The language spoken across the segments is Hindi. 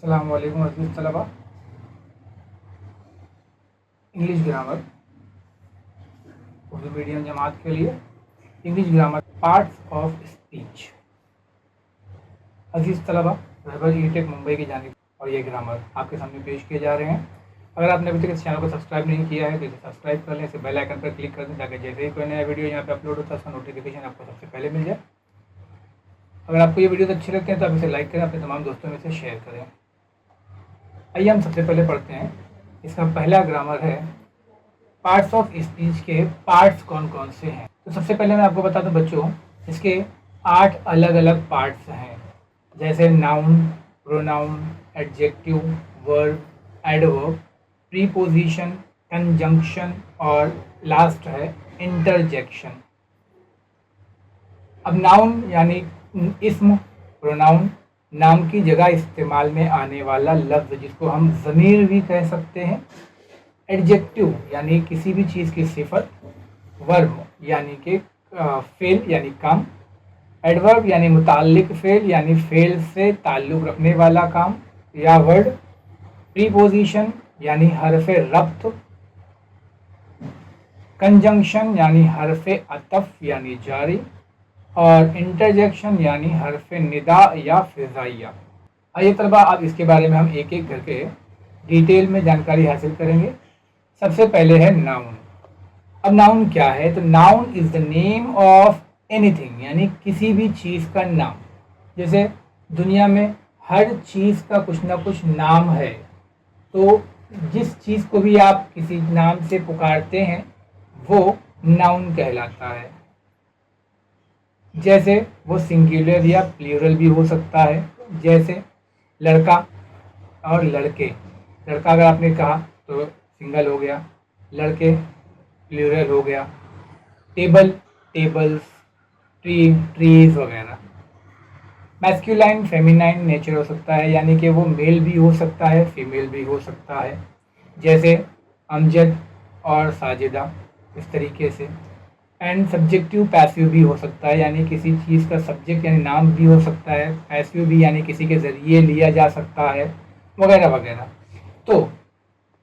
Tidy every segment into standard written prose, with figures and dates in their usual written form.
अस्सलाम वालेकुम अज़ीज़ तलबा। इंग्लिश ग्रामर उर्दू मीडियम जमात के लिए English grammar parts of speech. अज़ीज़ तलबा, रहबर ई-टेक मुंबई की जानिब और ये ग्रामर आपके सामने पेश किए जा रहे हैं। अगर आपने अभी तक इस चैनल को सब्सक्राइब नहीं किया है तो इसे सब्सक्राइब कर लें, इसे बेल आइकन पर क्लिक कर दें ताकि जैसे ही कोई नया वीडियो यहाँ पे अपलोड होता है उसका नोटिफिकेशन आपको सबसे पहले मिल जाए। अगर आपको ये वीडियो अच्छे लगते हैं तो आप इसे लाइक करें, अपने तमाम दोस्तों में से शेयर करें। आइए हम सबसे पहले पढ़ते हैं। इसका पहला ग्रामर है पार्ट्स ऑफ स्पीच के पार्ट्स कौन कौन से हैं। तो सबसे पहले मैं आपको बता दूं बच्चों, इसके 8 अलग अलग पार्ट्स हैं, जैसे noun, pronoun, adjective, verb, adverb, preposition, conjunction और लास्ट है इंटरजेक्शन। अब नाउन यानी इस्म, प्रोनाउन नाम की जगह इस्तेमाल में आने वाला लफ्ज़ जिसको हम ज़मीर भी कह सकते हैं। एडजेक्टिव यानी किसी भी चीज़ की सिफत। वर्ब यानी कि फेल यानी काम। एडवर्ब यानी मुताल्लिक फेल यानी फेल से ताल्लुक़ रखने वाला काम या वर्ड। प्रीपोजिशन यानी हरफ़े रब्त। कंजंक्शन यानी हरफ़े अतफ़ यानी जारी। और इंटरजेक्शन यानी हरफ़े निदा या फ़िज़ाइया। आइए तलबा, अब इसके बारे में हम एक एक करके डिटेल में जानकारी हासिल करेंगे। सबसे पहले है नाउन। अब नाउन क्या है? तो noun is the name of anything, यानी किसी भी चीज़ का नाम। जैसे दुनिया में हर चीज़ का कुछ ना कुछ नाम है, तो जिस चीज़ को भी आप किसी नाम से पुकारते हैं वो नाउन कहलाता है। जैसे वो सिंगुलर या प्लूरल भी हो सकता है, जैसे लड़का और लड़के। लड़का अगर आपने कहा तो सिंगल हो गया, लड़के प्लूरल हो गया। टेबल, टेबल्स, ट्री, ट्रीज वगैरह। मैस्कुलाइन, फेमिनाइन नेचर हो सकता है, यानी कि वो मेल भी हो सकता है, फीमेल भी हो सकता है, जैसे अमजद और साजिदा, इस तरीके से। एंड सब्जेक्टिव पैसिव भी हो सकता है, यानी किसी चीज़ का सब्जेक्ट यानी नाम भी हो सकता है, पैसिव भी यानी किसी के ज़रिए लिया जा सकता है, वगैरह वगैरह। तो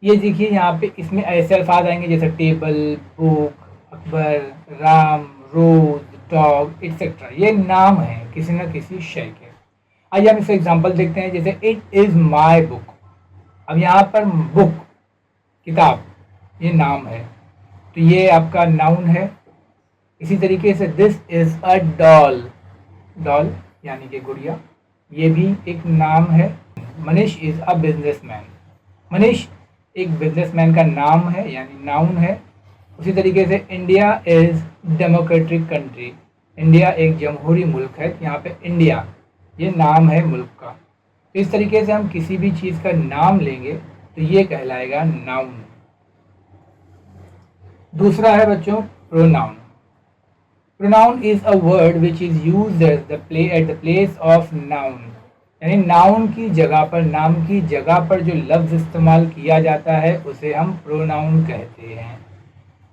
ये देखिए यहाँ पे इसमें ऐसे अल्फाज आएंगे जैसे टेबल, बुक, अकबर, राम, रोज, डॉग एक्सेट्रा। ये नाम है किसी न किसी शय के। आइए हम इसका एग्जांपल देखते हैं, जैसे इट इज़ माई बुक। अब यहाँ पर बुक किताब ये नाम है, तो ये आपका नाउन है। इसी तरीके से this is a doll, doll यानी कि गुड़िया, ये भी एक नाम है। Manish is a businessman, Manish एक बिजनेसमैन का नाम है यानी नाउन है। उसी तरीके से India is democratic country, India एक जमहूरी मुल्क है, यहाँ पे इंडिया ये नाम है मुल्क का। तो इस तरीके से हम किसी भी चीज़ का नाम लेंगे तो ये कहलाएगा नाउन। दूसरा है बच्चों pronoun. Pronoun is a word which is used at the place of noun, यानी नाउन की जगह पर, नाम की जगह पर जो लफ्ज़ इस्तेमाल किया जाता है उसे हम प्रोनाउन कहते हैं।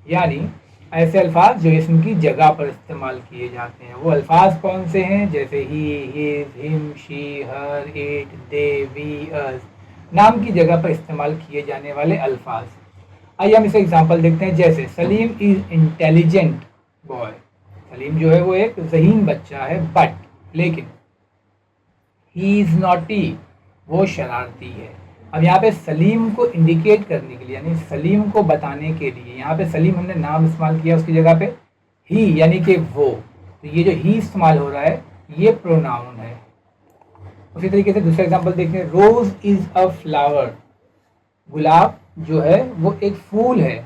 यानी ऐसे अल्फाज जो इसम की जगह पर इस्तेमाल किए जाते हैं। वो अल्फाज कौन से हैं? जैसे ही, his, him, she, her, it, they, we, us, नाम की जगह पर इस्तेमाल किए जाने वाले अल्फाज। आइए हम इसका एग्जांपल देखते हैं, जैसे Salim is intelligent boy. Salim जो है वो एक ज़हीन बच्चा है, बट लेकिन ही इज़ नॉटी, वो शरारती है। अब यहाँ पे सलीम को इंडिकेट करने के लिए, यानी सलीम को बताने के लिए, यहाँ पे सलीम हमने नाम इस्तेमाल किया, उसकी जगह पे ही यानी कि वो। तो ये जो ही इस्तेमाल हो रहा है ये प्रोनाउन है। उसी तरीके से दूसरा एग्जांपल देखते हैं, रोज इज़ अ फ्लावर। गुलाब जो है वो एक फूल है।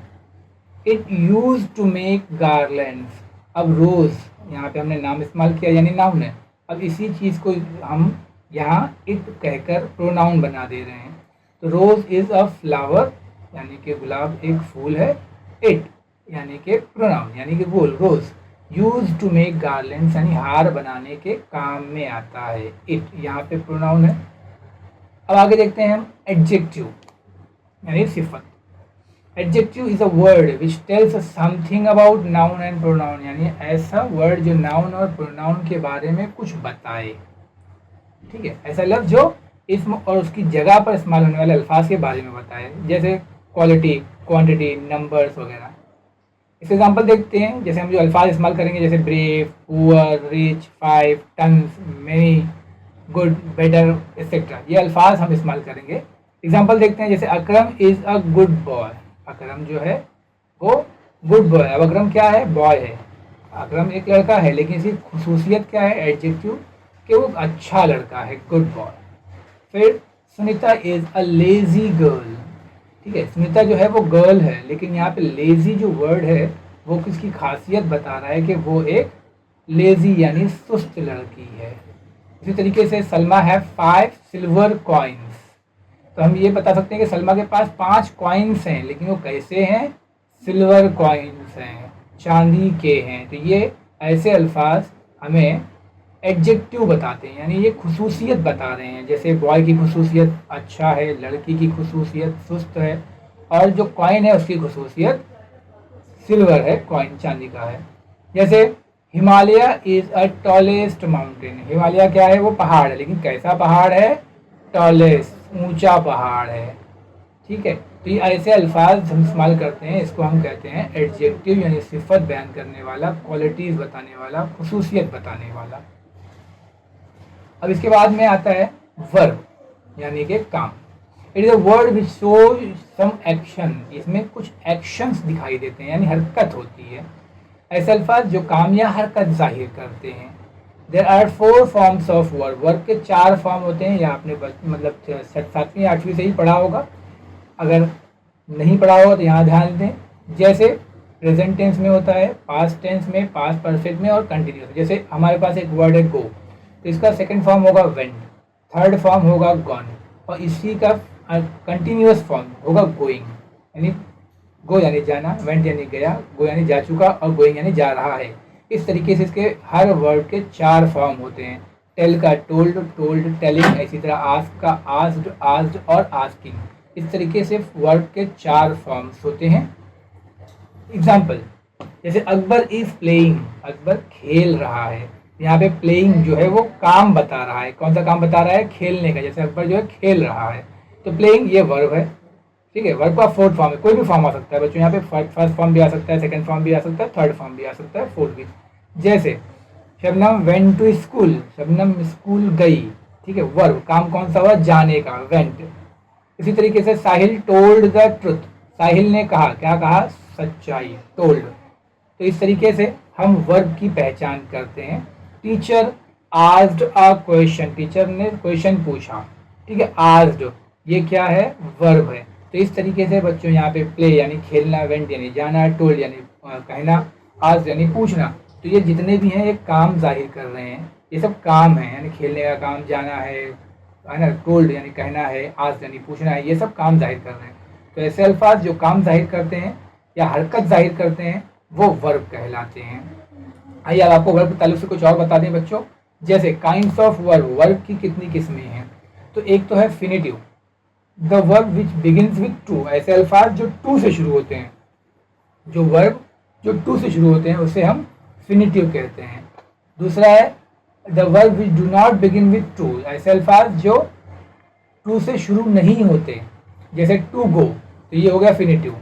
It use to make garlands. अब रोज यहाँ पे हमने नाम इस्तेमाल किया यानी नाउन है। अब इसी चीज़ को हम यहाँ इट कहकर प्रोनाउन बना दे रहे हैं। तो रोज इज़ अ फ्लावर यानी कि गुलाब एक फूल है। इट यानी कि प्रोनाउन यानी कि बोल, रोज यूज टू मेक गार्लैंड्स यानी हार बनाने के काम में आता है। इट यहाँ पे प्रोनाउन है। अब आगे देखते हैं हम एडजेक्टिव यानी सिफत। Adjective is a word which tells something about noun and pronoun, यानी ऐसा वर्ड जो नाउन और प्रोनाउन के बारे में कुछ बताए। ठीक है, ऐसा लफ्ज जो इसम और उसकी जगह पर इस्तेमाल होने वाले अल्फाज के बारे में बताए, जैसे क्वालिटी, क्वांटिटी, नंबर्स वगैरह। इस एग्जाम्पल देखते हैं, जैसे हम जो अल्फाज इस्तेमाल करेंगे जैसे brave, poor, rich, five, tons, many, good, better, etcetera, ये अल्फाज हम इस्तेमाल करेंगे। एग्जाम्पल देखते हैं, जैसे Akram is a good boy. Akram जो है वो गुड बॉय है। अब अकरम क्या है? बॉय है। अकरम एक लड़का है, लेकिन इसकी खुसूसियत क्या है? एडजेक्टिव कि वो अच्छा लड़का है, गुड बॉय। फिर Sunita is a lazy girl. ठीक है, सुनीता जो है वो गर्ल है, लेकिन यहाँ पे लेजी जो वर्ड है वो किसकी खासियत बता रहा है कि वो एक लेजी यानी सुस्त लड़की है। इसी तरीके से सलमा है 5 सिल्वर कॉइन्स। तो हम ये बता सकते हैं कि सलमा के पास 5 कॉइन्स हैं, लेकिन वो कैसे हैं? सिल्वर कॉइन्स हैं, चांदी के हैं। तो ये ऐसे अल्फाज हमें एडजेक्टिव बताते हैं, यानी ये खुसूसियत बता रहे हैं। जैसे बॉय की खुसूसियत अच्छा है, लड़की की खुसूसियत सुस्त है, और जो कॉइन है उसकी खुसूसियत सिल्वर है, कॉइन चांदी का है। जैसे Himalaya is a tallest mountain. Himalaya क्या है? वो पहाड़ है, लेकिन कैसा पहाड़ है? टॉलेस्ट, ऊंचा पहाड़ है। ठीक है, तो ये ऐसे अल्फाज हम इस्तेमाल करते हैं, इसको हम कहते हैं एडजेक्टिव, यानी सिफत बयान करने वाला, क्वालिटीज बताने वाला, खुसूसियत बताने वाला। अब इसके बाद में आता है वर्ब, यानी कि काम। It is a word which show some action. इसमें कुछ एक्शंस दिखाई देते हैं, यानी हरकत होती है। ऐसे अल्फाज जो काम या हरकत जाहिर करते हैं। There are 4 forms of verb. Verb के 4 फॉर्म होते हैं, या आपने मतलब 7वीं 8वीं से ही पढ़ा होगा। अगर नहीं पढ़ा होगा तो यहाँ ध्यान दें। जैसे प्रेजेंट टेंस में होता है, पास्ट टेंस में, पास्ट परफेक्ट में, और कंटिन्यूस। जैसे हमारे पास एक वर्ड है गो, तो इसका सेकंड फॉर्म होगा वेंट, थर्ड फॉर्म होगा गॉन, और इसी का कंटिन्यूस फॉर्म होगा गोइंग। यानी गो यानी जाना, वेंट यानी गया, गो यानी जा चुका, और गोइंग यानी जा रहा है। इस तरीके से इसके हर वर्ड के 4 फॉर्म होते हैं। टेल का टोल्ड, टोल्ड, टेलिंग, इसी तरह आस्क का आस्क्ड, आस्क्ड और आस्किंग। इस तरीके से वर्ड के 4 फॉर्म्स होते हैं। एग्जाम्पल, जैसे अकबर इज प्लेइंग। अकबर खेल रहा है। यहाँ पे प्लेइंग जो है वो काम बता रहा है। कौन सा काम बता रहा है? खेलने का। जैसे अकबर जो है खेल रहा है, तो प्लेइंग ये वर्ब है। ठीक है, वर्ब का 4th फॉर्म है, कोई भी फॉर्म आ सकता है बच्चों। यहाँ पे फर्स्ट फॉर्म भी आ सकता है, सेकंड फॉर्म भी आ सकता है, थर्ड फॉर्म भी आ सकता है, फोर्थ भी। जैसे Shabnam went to school. Shabnam school गई। ठीक है, वर्ब, काम कौन सा हुआ? जाने का, वेंट। इसी तरीके से साहिल टोल्ड द ट्रुथ। साहिल ने कहा, क्या कहा? सच्चाई, टोल्ड। तो इस तरीके से हम वर्ब की पहचान करते हैं। Teacher asked a question. Teacher ने क्वेश्चन पूछा। ठीक है, आस्क्ड ये क्या है? वर्ब है। तो इस तरीके से बच्चों यहाँ पे प्ले यानी खेलना, वेंट यानी जाना, टोल्ड यानी कहना, आस्क्ड यानी पूछना। तो ये जितने भी हैं ये काम जाहिर कर रहे हैं। ये सब काम है, यानी खेलने का काम, जाना है ना, टोल्ड यानी कहना है, आस्क्ड यानी पूछना है, ये सब काम जाहिर कर रहे हैं। तो ऐसे अल्फाज जो काम जाहिर करते हैं या हरकत जाहिर करते हैं वो वर्ब कहलाते हैं। आइए अब आपको वर्ब के ताल्लुक से कुछ और बता दें बच्चों। जैसे काइंड्स ऑफ वर्ब, वर्ब की कितनी किस्में हैं? तो एक तो है infinitive, the verb which begins with to. ऐसे अल्फाज जो टू से शुरू होते हैं, जो वर्ब जो टू से शुरू होते हैं उसे हम फिनिटिव कहते हैं। दूसरा है the verb which do not begin with to. ऐसे अल्फाज जो टू से शुरू नहीं होते, जैसे टू गो, तो ये हो गया फिनिटिव,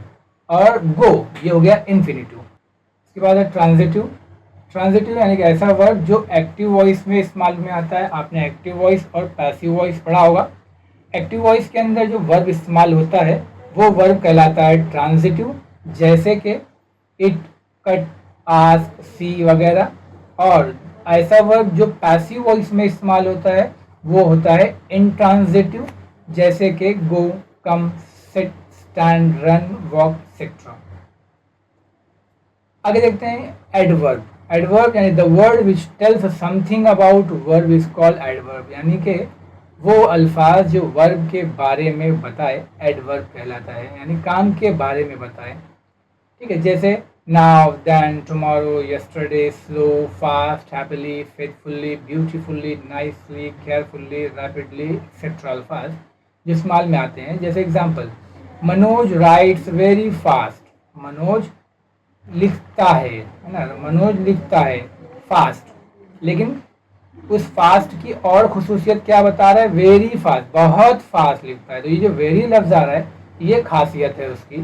और गो ये हो गया इन्फिनिटिव। इसके बाद है ट्रांजिटिव। ट्रांजिटिव यानी कि ऐसा वर्ब जो एक्टिव वॉइस में इस्तेमाल में आता है। आपने एक्टिव वॉइस और पैसिव वॉइस पढ़ा होगा। एक्टिव वॉइस के अंदर जो वर्ब इस्तेमाल होता है वो वर्ब कहलाता है ट्रांजिटिव, जैसे कि इट, कट, आस्क, सी वगैरह। और ऐसा वर्ब जो पैसिव वॉइस में इस्तेमाल होता है वो होता है इंट्रांजिटिव, जैसे कि go, come, sit, stand, run, walk, etcetera. आगे देखते हैं एडवर्ब। एडवर्ब यानी the word which tells something about verb is called adverb. यानी कि वो अल्फाज जो वर्ब के बारे में बताए एडवर्ब कहलाता है, यानी काम के बारे में बताए। ठीक है, जैसे now, then, tomorrow, yesterday, slow, fast, happily, faithfully, beautifully, nicely, carefully, rapidly, etcetera अल्फाज जो इस्तेमाल में आते हैं। जैसे example, Manoj writes very fast. Manoj लिखता है ना, मनोज लिखता है फास्ट, लेकिन उस फास्ट की और खुसूसियत क्या बता रहा है, वेरी फास्ट, बहुत फास्ट लिखता है। तो ये जो वेरी लफ्ज आ रहा है ये खासियत है उसकी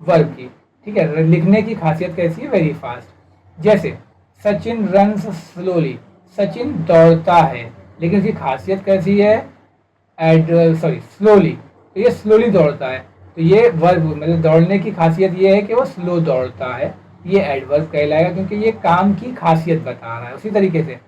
वर्ब की, ठीक है। लिखने की खासियत कैसी है, वेरी फास्ट। जैसे सचिन रन्स स्लोली, सचिन दौड़ता है, लेकिन उसकी खासियत कैसी है, स्लोली, तो ये स्लोली दौड़ता है। तो ये वर्ब मतलब दौड़ने की खासियत ये है कि वो स्लो दौड़ता है, ये एडवर्ब कहलाएगा क्योंकि ये काम की खासियत बता रहा है। उसी तरीके से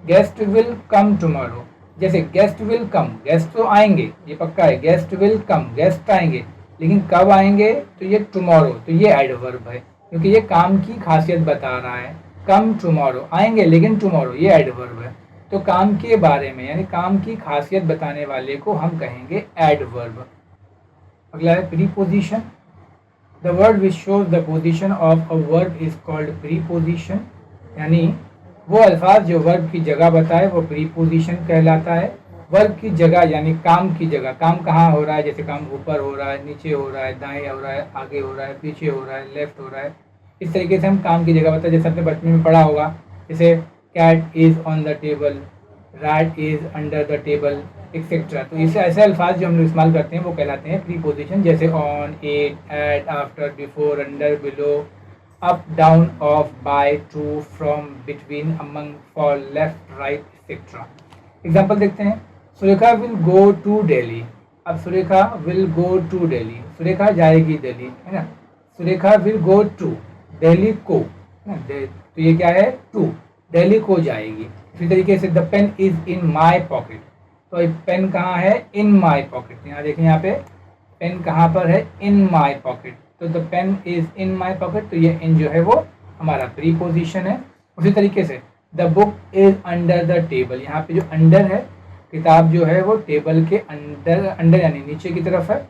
गेस्ट विल कम टुमारो, जैसे गेस्ट विल कम, गेस्ट तो आएंगे ये पक्का है, गेस्ट विल कम, गेस्ट आएंगे, लेकिन कब आएंगे, तो ये टुमारो, तो ये एडवर्ब है क्योंकि ये काम की खासियत बता रहा है। कम टुमारो, आएंगे लेकिन टुमारो, ये एडवर्ब है। तो काम के बारे में यानी काम की खासियत बताने वाले को हम कहेंगे एडवर्ब। अगला है preposition. The word which shows the position of a verb is called preposition, यानी वो अल्फाज जो वर्ब की जगह बताए वो प्रीपोजिशन कहलाता है। वर्ब की जगह यानी काम की जगह, काम कहाँ हो रहा है, जैसे काम ऊपर हो रहा है, नीचे हो रहा है, दाएं हो रहा है, आगे हो रहा है, पीछे हो रहा है, लेफ्ट हो रहा है, इस तरीके से हम काम की जगह बताए। जैसे अपने बचपन में पढ़ा होगा, जैसे cat is on the table, rat is under the table, etcetera. तो इसे ऐसे अल्फाज जो हम लोग इस्तेमाल करते हैं वो कहलाते हैं प्रीपोजिशन, जैसे on, at, at, after, before, under, below, up, down, off, by, to, from, between, among, for, left, right, etcetera. Example देखते हैं। Surekha will go to Delhi, अब Surekha will go to Delhi, Surekha जाएगी दिल्ली, है ना। Surekha will go to, Delhi को, तो ये क्या है, टू, दिल्ली को जाएगी। इसी तरीके से the pen is in my pocket, तो पेन कहाँ है, इन माई पॉकेट। यहाँ देखिए, यहाँ पे पेन कहाँ पर है, इन माई पॉकेट, तो the pen is in my pocket, तो ये इन जो है वो हमारा प्रीपोजिशन है। उसी तरीके से the book is under the table, यहाँ पे जो अंडर है, किताब जो है वो टेबल के अंडर, अंडर यानी नीचे की तरफ है।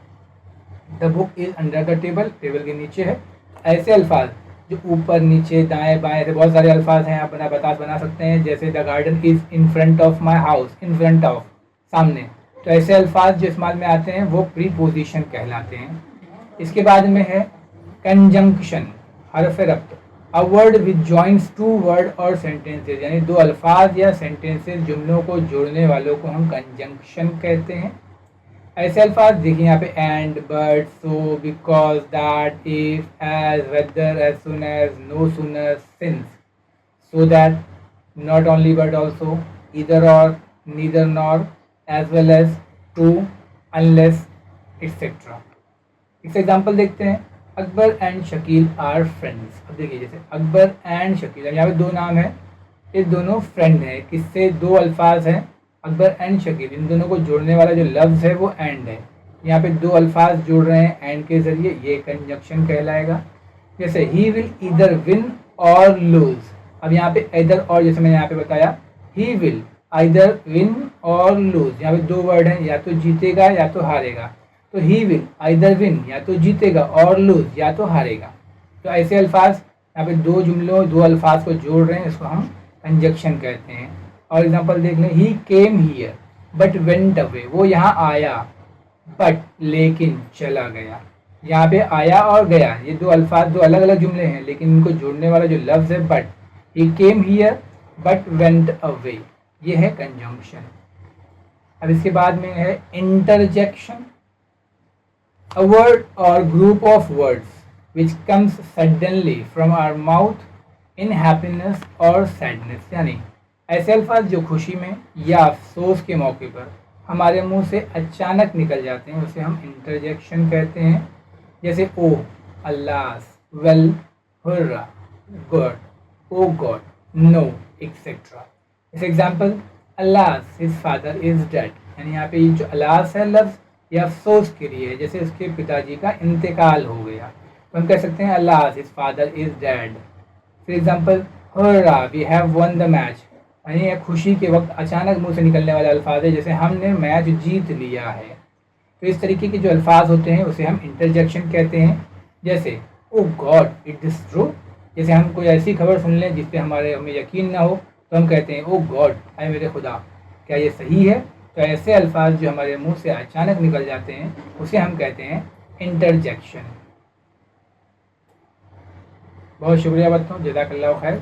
The book is under the table, table के नीचे है। ऐसे अल्फाज जो ऊपर, नीचे, दाएं, बाएं, ऐसे बहुत सारे अल्फाज हैं, आप बना सकते हैं। जैसे the garden is in front of my house, in front of, सामने। तो ऐसे अल्फाज जो इस्तेमाल में आते हैं वो प्रीपोजिशन कहलाते हैं। इसके बाद में है कंजंक्शन, हरफ रब्त, a word which joins two word और सेंटेंसेज, यानी दो अल्फाज या सेंटेंसेज, जुमलों को जोड़ने वालों को हम कंजंक्शन कहते हैं। ऐसे अल्फाज देखिए यहाँ पे and, but, so, because, that, if, as, whether, as soon as, no sooner, since, so that, not only but also, either or, neither nor, as well as, too, unless, etcetera. इस एग्जाम्पल देखते हैं। Akbar and Shakeel are friends, अब देखिए जैसे अकबर एंड शकील, यहाँ पे दो नाम है, ये दोनों फ्रेंड हैं, किससे, दो अल्फाज हैं, अकबर एंड शकील, इन दोनों को जोड़ने वाला जो लफ्ज़ है वो एंड है। यहाँ पे दो अल्फाज जोड़ रहे हैं एंड के जरिए, ये कंजक्शन कहलाएगा। जैसे ही विल ईदर विन और लूज, अब यहाँ पे इधर और, जैसे मैंने यहाँ पे बताया, ही विल आइदर विन और लूज, यहाँ पे दो वर्ड हैं, या तो जीतेगा या तो हारेगा। तो ही विल आइदर विन, या तो जीतेगा, और लूज, या तो हारेगा। तो ऐसे अल्फाज यहाँ पे दो जुमलों, दो अल्फाज को जोड़ रहे हैं, इसको हम कंजक्शन कहते हैं। और एग्जांपल देख लें, he came here but went away, वो यहाँ आया बट लेकिन चला गया। यहाँ पे आया और गया, ये दो अल्फाज, दो अलग अलग जुमले हैं, लेकिन इनको जोड़ने वाला जो लफ्ज़ है but, he came here but went away, ये है कंजंक्शन। अब इसके बाद में है interjection, a word or group of words which comes suddenly from our mouth in happiness or sadness, यानी ऐसे अल्फाज जो खुशी में या अफसोस के मौके पर हमारे मुंह से अचानक निकल जाते हैं, उसे हम इंटरजेक्शन कहते हैं। जैसे ओ, अल्लास, वेल, हुर्रा, गॉड, ओ गॉड, नो, एक्सेट्रा। इस example, अल्लास his father is dead, यानी यहाँ पे ये जो अल्लास है लफ्ज़, ये अफसोस के लिए है, जैसे उसके पिताजी का इंतकाल हो गया, तो हम कह सकते हैं alas his father is dead. For example, hurrah we have won the match, यानी यह खुशी के वक्त अचानक मुंह से निकलने वाले अल्फाज है, जैसे हमने मैच जीत लिया है। तो इस तरीके के जो अल्फाज होते हैं उसे हम इंटरजेक्शन कहते हैं। जैसे ओ गॉड इट इज ट्रू, जैसे हम कोई ऐसी खबर सुन लें जिस पे हमें यकीन ना हो, तो हम कहते हैं ओ गॉड, आए मेरे खुदा, क्या ये सही है। तो ऐसे अल्फाज जो हमारे मुंह से अचानक निकल जाते हैं उसे हम कहते हैं इंटरजेक्शन। बहुत शुक्रिया बच्चों, जज़ाकल्लाह खैर।